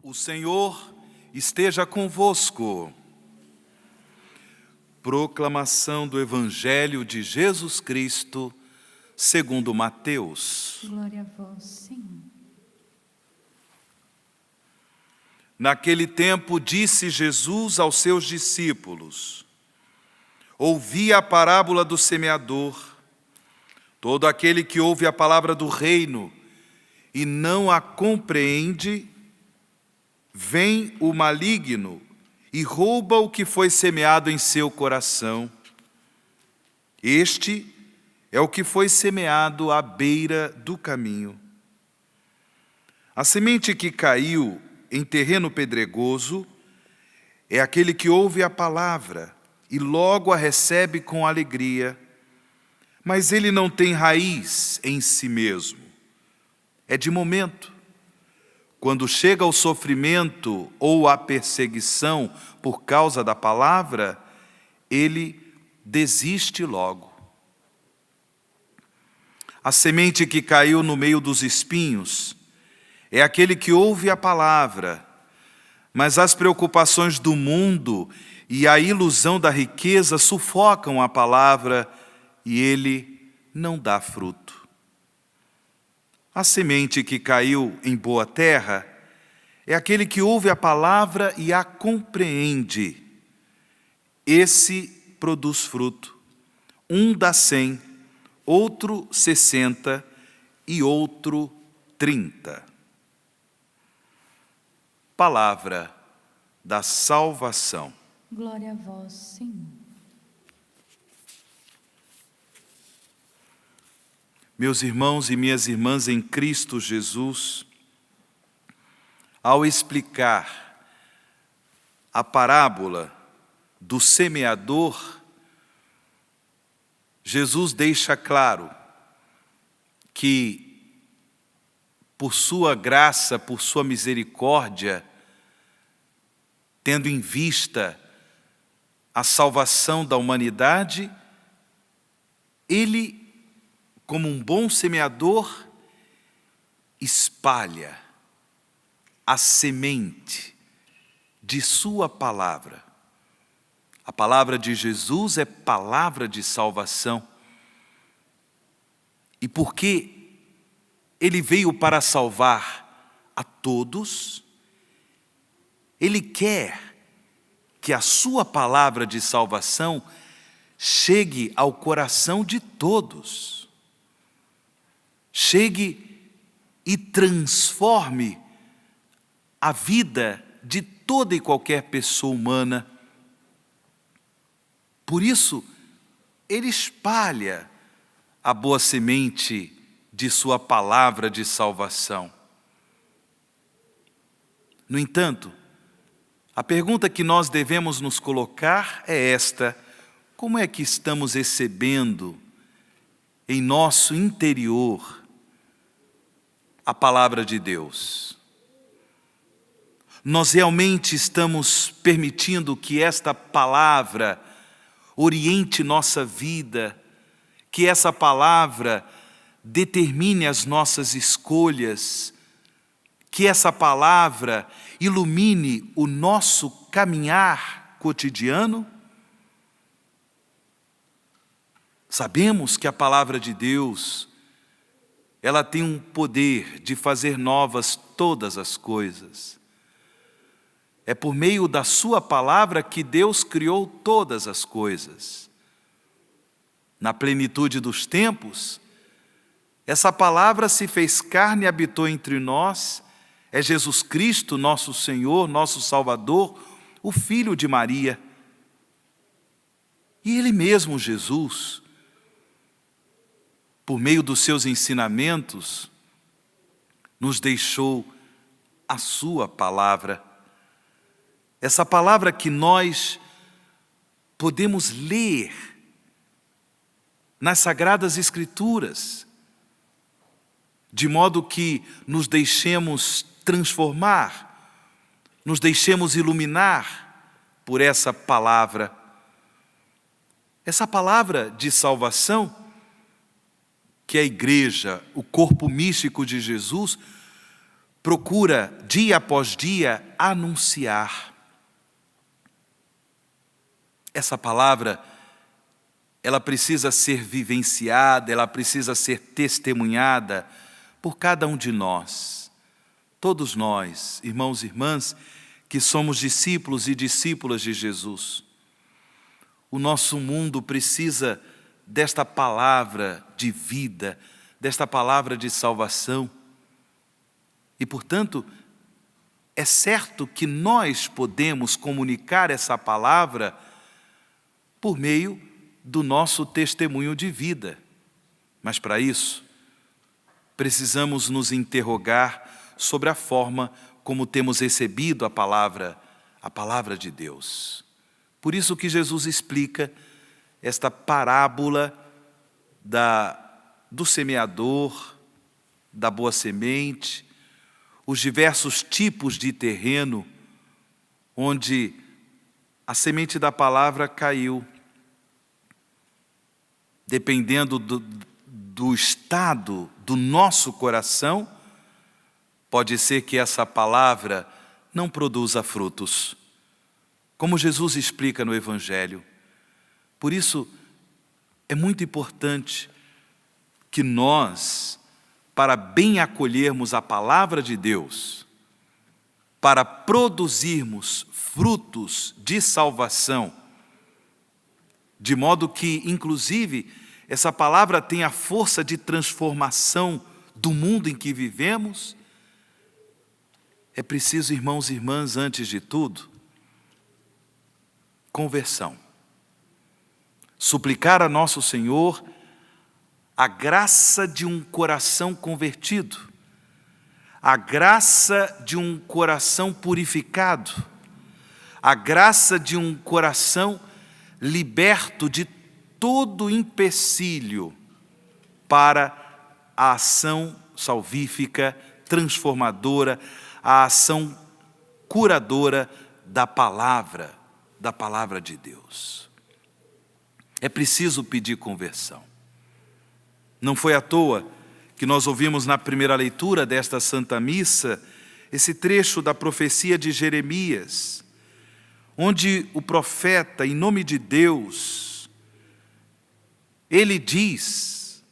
O Senhor esteja convosco. Proclamação do Evangelho de Jesus Cristo, segundo Mateus. Glória a vós, Senhor. Naquele tempo disse Jesus aos seus discípulos: ouvi a parábola do semeador. Todo aquele que ouve a palavra do reino e não a compreende, vem o maligno e rouba o que foi semeado em seu coração. Este é o que foi semeado à beira do caminho. A semente que caiu em terreno pedregoso é aquele que ouve a palavra e logo a recebe com alegria, mas ele não tem raiz em si mesmo. É de momento. Quando chega o sofrimento ou a perseguição por causa da palavra, ele desiste logo. A semente que caiu no meio dos espinhos é aquele que ouve a palavra, mas as preocupações do mundo e a ilusão da riqueza sufocam a palavra e ele não dá fruto. A semente que caiu em boa terra é aquele que ouve a palavra e a compreende. Esse produz fruto. Um dá 100, outro 60 e outro 30. Palavra da salvação. Glória a vós, Senhor. Meus irmãos e minhas irmãs em Cristo Jesus, ao explicar a parábola do semeador, Jesus deixa claro que, por sua graça, por sua misericórdia, tendo em vista a salvação da humanidade, Ele, como um bom semeador, espalha a semente de sua palavra. A palavra de Jesus é palavra de salvação. E porque Ele veio para salvar a todos, Ele quer que a sua palavra de salvação chegue ao coração de todos. Chegue e transforme a vida de toda e qualquer pessoa humana. Por isso, Ele espalha a boa semente de sua palavra de salvação. No entanto, a pergunta que nós devemos nos colocar é esta: como é que estamos recebendo em nosso interior a palavra de Deus? Nós realmente estamos permitindo que esta palavra oriente nossa vida, que essa palavra determine as nossas escolhas, que essa palavra ilumine o nosso caminhar cotidiano? Sabemos que a palavra de Deus, ela tem um poder de fazer novas todas as coisas. É por meio da sua palavra que Deus criou todas as coisas. Na plenitude dos tempos, essa palavra se fez carne e habitou entre nós. É Jesus Cristo, nosso Senhor, nosso Salvador, o Filho de Maria. E Ele mesmo, Jesus, por meio dos seus ensinamentos, nos deixou a sua palavra. Essa palavra que nós podemos ler nas Sagradas Escrituras, de modo que nos deixemos transformar, nos deixemos iluminar por essa palavra. Essa palavra de salvação, que a igreja, o corpo místico de Jesus, procura, dia após dia, anunciar. Essa palavra, ela precisa ser vivenciada, ela precisa ser testemunhada por cada um de nós. Todos nós, irmãos e irmãs, que somos discípulos e discípulas de Jesus. O nosso mundo precisa desta palavra de vida, desta palavra de salvação. E, portanto, é certo que nós podemos comunicar essa palavra por meio do nosso testemunho de vida. Mas, para isso, precisamos nos interrogar sobre a forma como temos recebido a palavra de Deus. Por isso que Jesus explica esta parábola do semeador, da boa semente, os diversos tipos de terreno onde a semente da palavra caiu. Dependendo do estado do nosso coração, pode ser que essa palavra não produza frutos, como Jesus explica no Evangelho. Por isso, é muito importante que nós, para bem acolhermos a palavra de Deus, para produzirmos frutos de salvação, de modo que, inclusive, essa palavra tenha força de transformação do mundo em que vivemos, é preciso, irmãos e irmãs, antes de tudo, conversão. Suplicar a nosso Senhor a graça de um coração convertido, a graça de um coração purificado, a graça de um coração liberto de todo empecilho para a ação salvífica, transformadora, a ação curadora da palavra de Deus. É preciso pedir conversão. Não foi à toa que nós ouvimos na primeira leitura desta Santa Missa esse trecho da profecia de Jeremias, onde o profeta, em nome de Deus, ele diz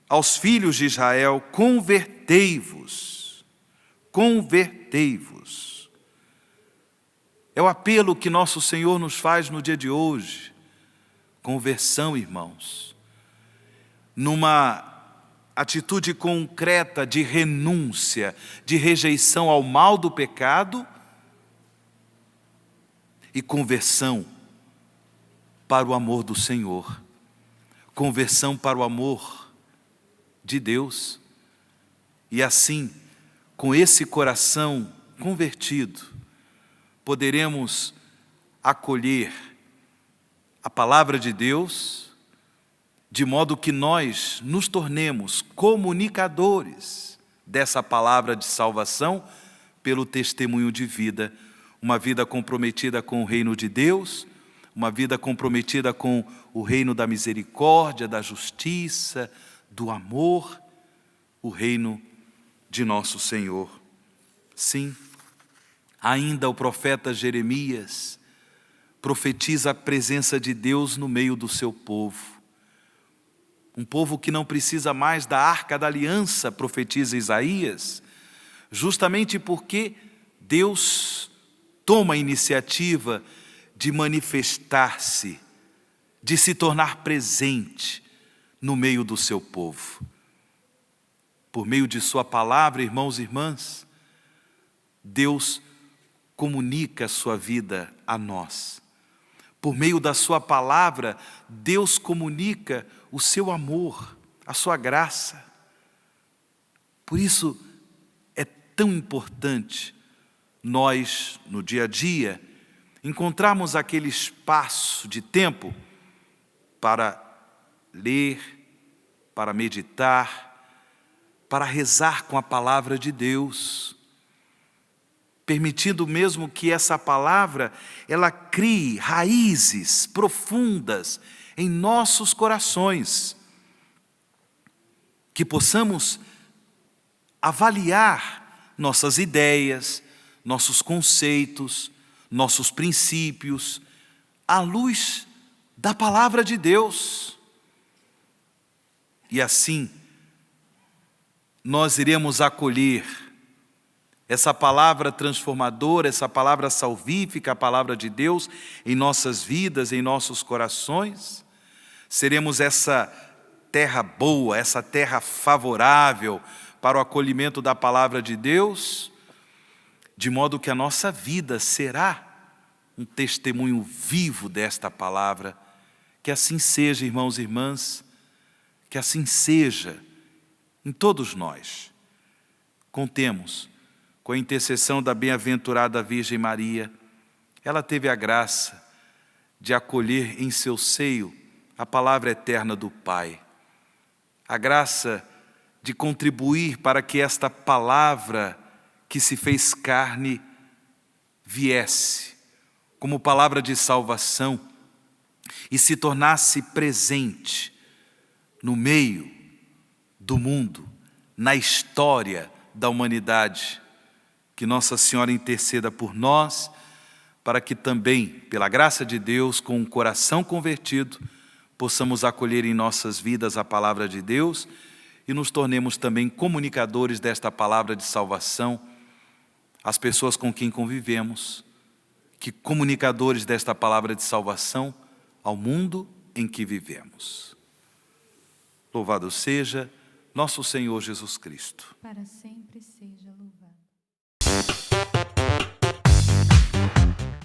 aos filhos de Israel: convertei-vos, convertei-vos. É o apelo que nosso Senhor nos faz no dia de hoje. Conversão, irmãos, numa atitude concreta de renúncia, de rejeição ao mal do pecado, e conversão para o amor do Senhor, conversão para o amor de Deus. E assim, com esse coração convertido, poderemos acolher a palavra de Deus, de modo que nós nos tornemos comunicadores dessa palavra de salvação pelo testemunho de vida, uma vida comprometida com o reino de Deus, uma vida comprometida com o reino da misericórdia, da justiça, do amor, o reino de nosso Senhor. Sim, ainda o profeta Jeremias profetiza a presença de Deus no meio do seu povo. Um povo que não precisa mais da Arca da Aliança, profetiza Isaías, justamente porque Deus toma a iniciativa de manifestar-se, de se tornar presente no meio do seu povo. Por meio de sua palavra, irmãos e irmãs, Deus comunica a sua vida a nós. Por meio da sua palavra, Deus comunica o seu amor, a sua graça. Por isso é tão importante nós, no dia a dia, encontrarmos aquele espaço de tempo para ler, para meditar, para rezar com a palavra de Deus, permitindo mesmo que essa palavra, ela crie raízes profundas em nossos corações, que possamos avaliar nossas ideias, nossos conceitos, nossos princípios, à luz da palavra de Deus. E assim, nós iremos acolher essa palavra transformadora, essa palavra salvífica, a palavra de Deus em nossas vidas, em nossos corações. Seremos essa terra boa, essa terra favorável para o acolhimento da palavra de Deus, de modo que a nossa vida será um testemunho vivo desta palavra. Que assim seja, irmãos e irmãs, que assim seja em todos nós. Contemos com a intercessão da bem-aventurada Virgem Maria. Ela teve a graça de acolher em seu seio a palavra eterna do Pai. A graça de contribuir para que esta palavra que se fez carne viesse como palavra de salvação e se tornasse presente no meio do mundo, na história da humanidade. Que Nossa Senhora interceda por nós, para que também, pela graça de Deus, com um coração convertido, possamos acolher em nossas vidas a palavra de Deus e nos tornemos também comunicadores desta palavra de salvação às pessoas com quem convivemos, que comunicadores desta palavra de salvação ao mundo em que vivemos. Louvado seja nosso Senhor Jesus Cristo. Para sempre seja.